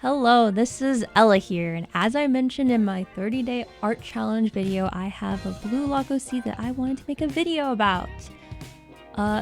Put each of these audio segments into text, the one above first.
Hello, this is Ella here, and as I mentioned in my 30-day art challenge video, I have a blue lock OC that I wanted to make a video about.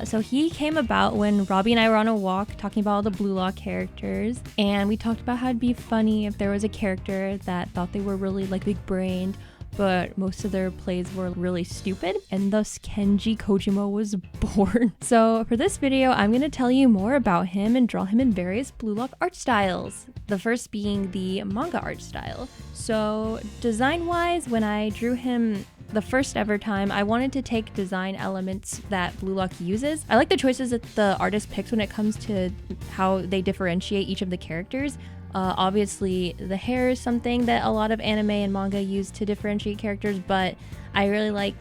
So he came about when Robbie and I were on a walk talking about all the blue lock characters, and we talked about how it'd be funny if there was a character that thought they were really like big-brained, but most of their plays were really stupid, and thus Kenji Kojima was born. So for this video, I'm going to tell you more about him and draw him in various blue lock art styles. The first being the manga art style. So design-wise, when I drew him the first ever time, I wanted to take design elements that Blue Lock uses. I like the choices that the artist picks when it comes to how they differentiate each of the characters. Obviously, the hair is something that a lot of anime and manga use to differentiate characters, but I really like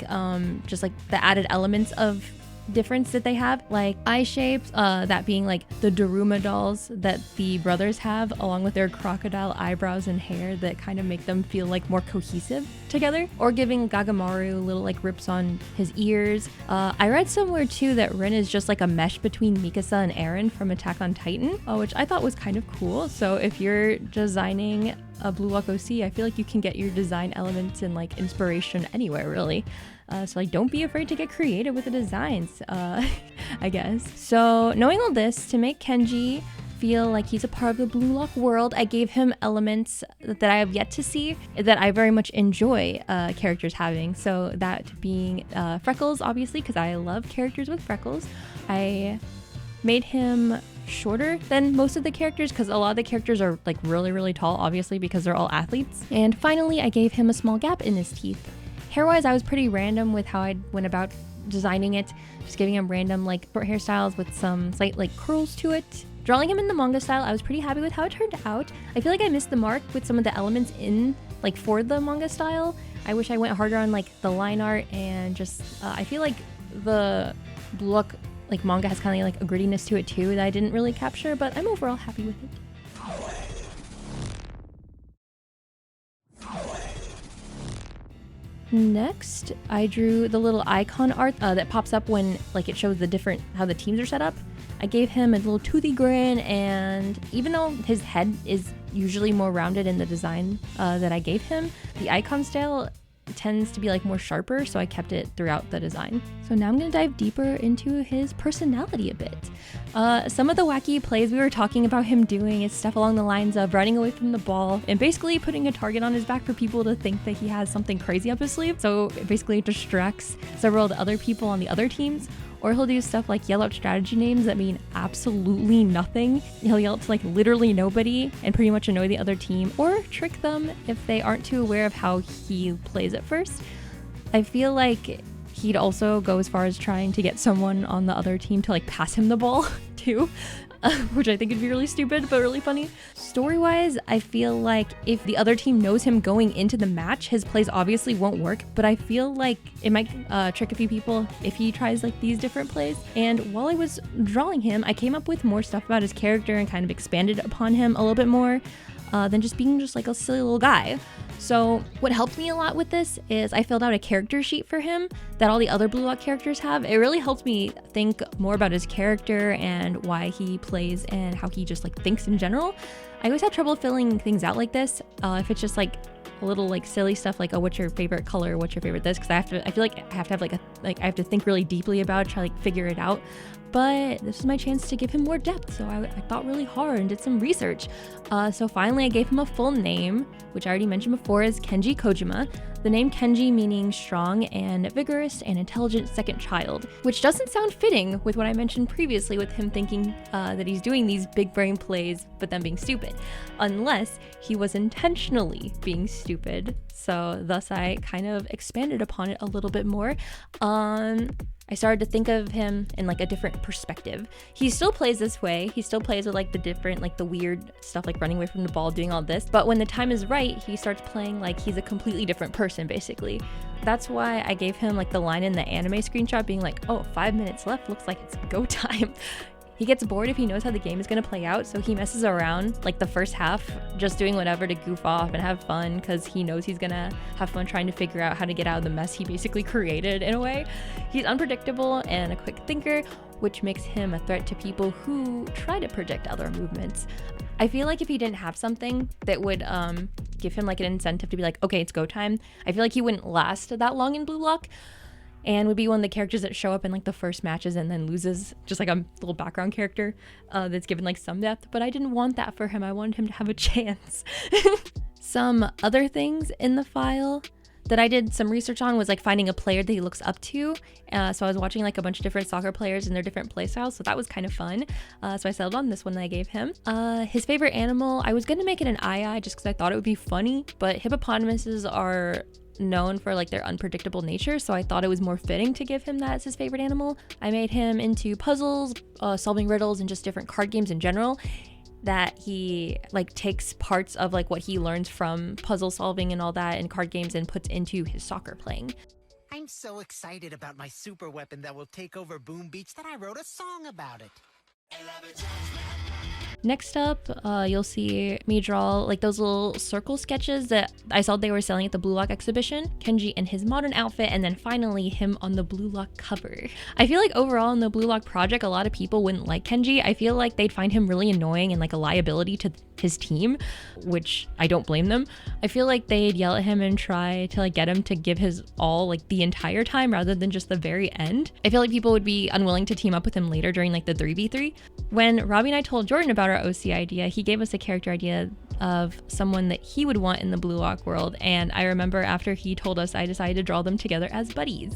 just like the added elements of difference that they have, like eye shapes, that being like the Daruma dolls that the brothers have, along with their crocodile eyebrows and hair that kind of make them feel like more cohesive together, or giving Gagamaru little like rips on his ears. I read somewhere too that Rin is just like a mesh between Mikasa and Eren from Attack on Titan, which I thought was kind of cool. So if you're designing a Blue Lock OC, I feel like you can get your design elements and like inspiration anywhere really. So like don't be afraid to get creative with the designs, I guess. So knowing all this, to make Kenji feel like he's a part of the Blue Lock world, I gave him elements that I have yet to see that I very much enjoy characters having. So that being freckles, obviously, because I love characters with freckles. I made him shorter than most of the characters because a lot of the characters are like really tall, obviously, because they're all athletes. And finally, I gave him a small gap in his teeth. Hair-wise, I was pretty random with how I went about designing it, just giving him random like short hairstyles with some slight like curls to it. Drawing him in the manga style, I was pretty happy with how it turned out. I feel like I missed the mark with some of the elements in like for the manga style. I wish I went harder on like the line art and just I feel like the Blue Lock like manga has kind of like a grittiness to it too that I didn't really capture, but I'm overall happy with it. Next, I drew the little icon art that pops up when like it shows the different how the teams are set up. I gave him a little toothy grin, and even though his head is usually more rounded in the design that I gave him, the icon style tends to be like more sharper, so I kept it throughout the design. So now I'm gonna dive deeper into his personality a bit. Some of the wacky plays we were talking about him doing is stuff along the lines of running away from the ball and basically putting a target on his back for people to think that he has something crazy up his sleeve. So it basically distracts several of the other people on the other teams. Or he'll do stuff like yell out strategy names that mean absolutely nothing. He'll yell it to like literally nobody and pretty much annoy the other team or trick them if they aren't too aware of how he plays at first. I feel like he'd also go as far as trying to get someone on the other team to like pass him the ball too, which I think would be really stupid but really funny. Story-wise, I feel like if the other team knows him going into the match, his plays obviously won't work, but I feel like it might trick a few people if he tries like these different plays. And while I was drawing him, I came up with more stuff about his character and kind of expanded upon him a little bit more than just being just like a silly little guy. So what helped me a lot with this is I filled out a character sheet for him that all the other Blue Lock characters have. It really helped me think more about his character and why he plays and how he just like thinks in general. I always have trouble filling things out like this if it's just like a little like silly stuff like, oh, what's your favorite color, what's your favorite this, because I feel like I have to have I have to think really deeply about it, try to like figure it out. But this is my chance to give him more depth, so I thought really hard and did some research. So finally I gave him a full name, which I already mentioned before is Kenji Kojima. The name Kenji meaning strong and vigorous and intelligent second child, which doesn't sound fitting with what I mentioned previously with him thinking that he's doing these big brain plays but then being stupid, unless he was intentionally being stupid. So thus I kind of expanded upon it a little bit more. I started to think of him in like a different perspective. He still plays this way. He still plays with like the different, like the weird stuff, like running away from the ball, doing all this. But when the time is right, he starts playing like he's a completely different person, basically. That's why I gave him like the line in the anime screenshot being like, oh, 5 minutes left, looks like it's go time. He gets bored if he knows how the game is going to play out, so he messes around like the first half, just doing whatever to goof off and have fun because he knows he's going to have fun trying to figure out how to get out of the mess he basically created in a way. He's unpredictable and a quick thinker, which makes him a threat to people who try to predict other movements. I feel like if he didn't have something that would give him like an incentive to be like, okay, it's go time, I feel like he wouldn't last that long in Blue Lock and would be one of the characters that show up in like the first matches and then loses, just like a little background character that's given like some depth. But I didn't want that for him. I wanted him to have a chance. Some other things in the file that I did some research on was like finding a player that he looks up to. So I was watching like a bunch of different soccer players and their different play styles. So that was kind of fun. So I settled on this one that I gave him. His favorite animal, I was going to make it an eye just because I thought it would be funny, but hippopotamuses are known for like their unpredictable nature, so I thought it was more fitting to give him that as his favorite animal. I made him into puzzles, solving riddles, and just different card games in general, that he like takes parts of like what he learns from puzzle solving and all that in card games and puts into his soccer playing. I'm so excited about my super weapon that will take over Boom Beach that I wrote a song about it. Next up, you'll see me draw like those little circle sketches that I saw they were selling at the Blue Lock exhibition. Kenji in his modern outfit, and then finally him on the Blue Lock cover. I feel like overall in the Blue Lock project, a lot of people wouldn't like Kenji. I feel like they'd find him really annoying and like a liability to his team, which I don't blame them. I feel like they'd yell at him and try to like get him to give his all like the entire time rather than just the very end. I feel like people would be unwilling to team up with him later during like the 3v3. When Robbie and I told Jordan about our OC idea, he gave us a character idea of someone that he would want in the Blue Lock world, and I remember after he told us, I decided to draw them together as buddies.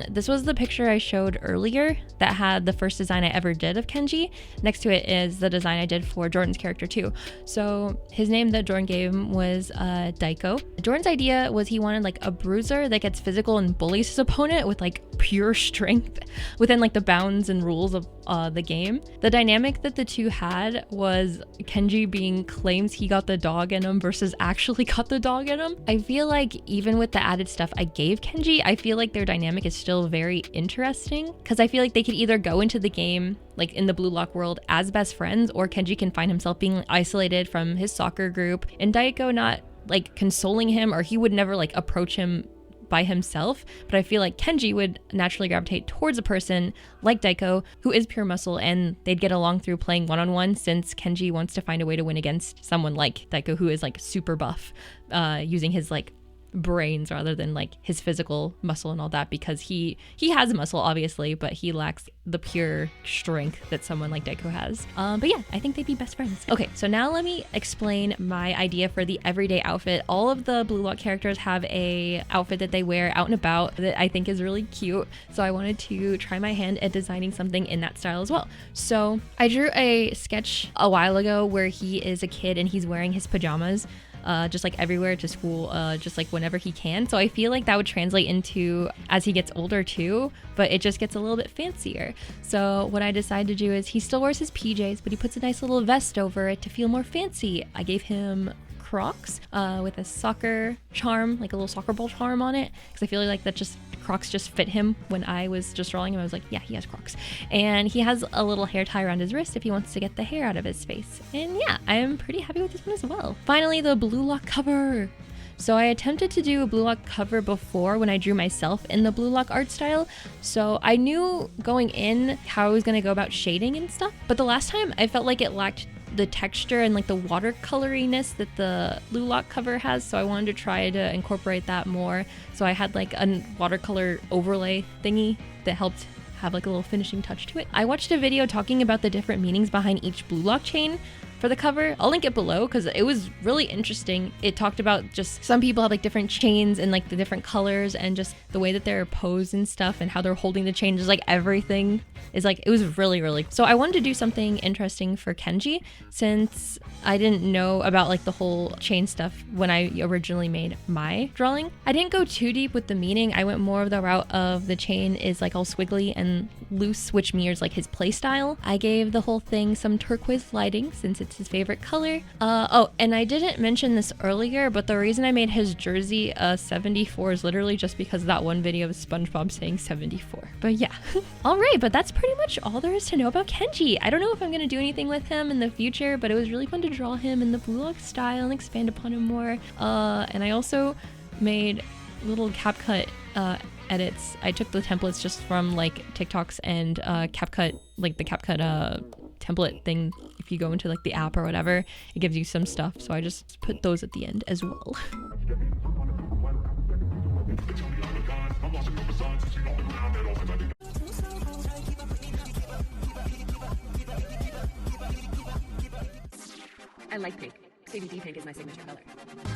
This was the picture I showed earlier that had the first design I ever did of Kenji. Next to it is the design I did for Jordan's character too. So his name that Jordan gave him was Daiko. Jordan's idea was he wanted like a bruiser that gets physical and bullies his opponent with like pure strength within like the bounds and rules of the game. The dynamic that the two had was Kenji being claims he got the dog in him versus actually got the dog in him. I feel like even with the added stuff I gave Kenji, I feel like their dynamic is still very interesting, because I feel like they could either go into the game like in the Blue Lock world as best friends, or Kenji can find himself being isolated from his soccer group and Daiko not like consoling him, or he would never like approach him by himself. But I feel like Kenji would naturally gravitate towards a person like Daiko who is pure muscle, and they'd get along through playing one-on-one, since Kenji wants to find a way to win against someone like Daiko who is like super buff, using his like brains rather than like his physical muscle and all that, because he has muscle obviously, but he lacks the pure strength that someone like Daiko has. But yeah, I think they'd be best friends. Okay, so now let me explain my idea for the everyday outfit. All of the Blue Lock characters have a outfit that they wear out and about that I think is really cute, so I wanted to try my hand at designing something in that style as well. So I drew a sketch a while ago where he is a kid and he's wearing his pajamas just like everywhere to school, just like whenever he can. So I feel like that would translate into as he gets older too, but it just gets a little bit fancier. So what I decided to do is he still wears his PJs, but he puts a nice little vest over it to feel more fancy. I gave him Crocs with a soccer charm, like a little soccer ball charm on it, because I feel like that just Crocs just fit him. When I was just drawing him, I was like, yeah, he has Crocs. And he has a little hair tie around his wrist if he wants to get the hair out of his face. And yeah, I am pretty happy with this one as well. Finally, the Blue Lock cover. So I attempted to do a Blue Lock cover before when I drew myself in the Blue Lock art style. So I knew going in how I was going to go about shading and stuff. But the last time I felt like it lacked the texture and like the watercoloriness that the Blue Lock cover has, so I wanted to try to incorporate that more. So I had like a watercolor overlay thingy that helped have like a little finishing touch to it. I watched a video talking about the different meanings behind each Blue Lock chain for the cover. I'll link it below because it was really interesting. It talked about just some people have like different chains and like the different colors and just the way that they're posed and stuff and how they're holding the chain. Just like everything is like, it was really. So I wanted to do something interesting for Kenji, since I didn't know about like the whole chain stuff when I originally made my drawing. I didn't go too deep with the meaning. I went more of the route of the chain is like all squiggly and loose, which mirrors like his play style. I gave the whole thing some turquoise lighting since it's his favorite color. Oh, and I didn't mention this earlier, but the reason I made his jersey 74 is literally just because of that one video of SpongeBob saying 74. But yeah. All right, but that's pretty much all there is to know about Kenji. I don't know if I'm gonna do anything with him in the future, but it was really fun to draw him in the Blue Lock style and expand upon him more. And I also made little CapCut edits. I took the templates just from like TikToks and CapCut, like the CapCut template thing. If you go into like the app or whatever, it gives you some stuff. So I just put those at the end as well. I like pink. CBD pink is my signature color.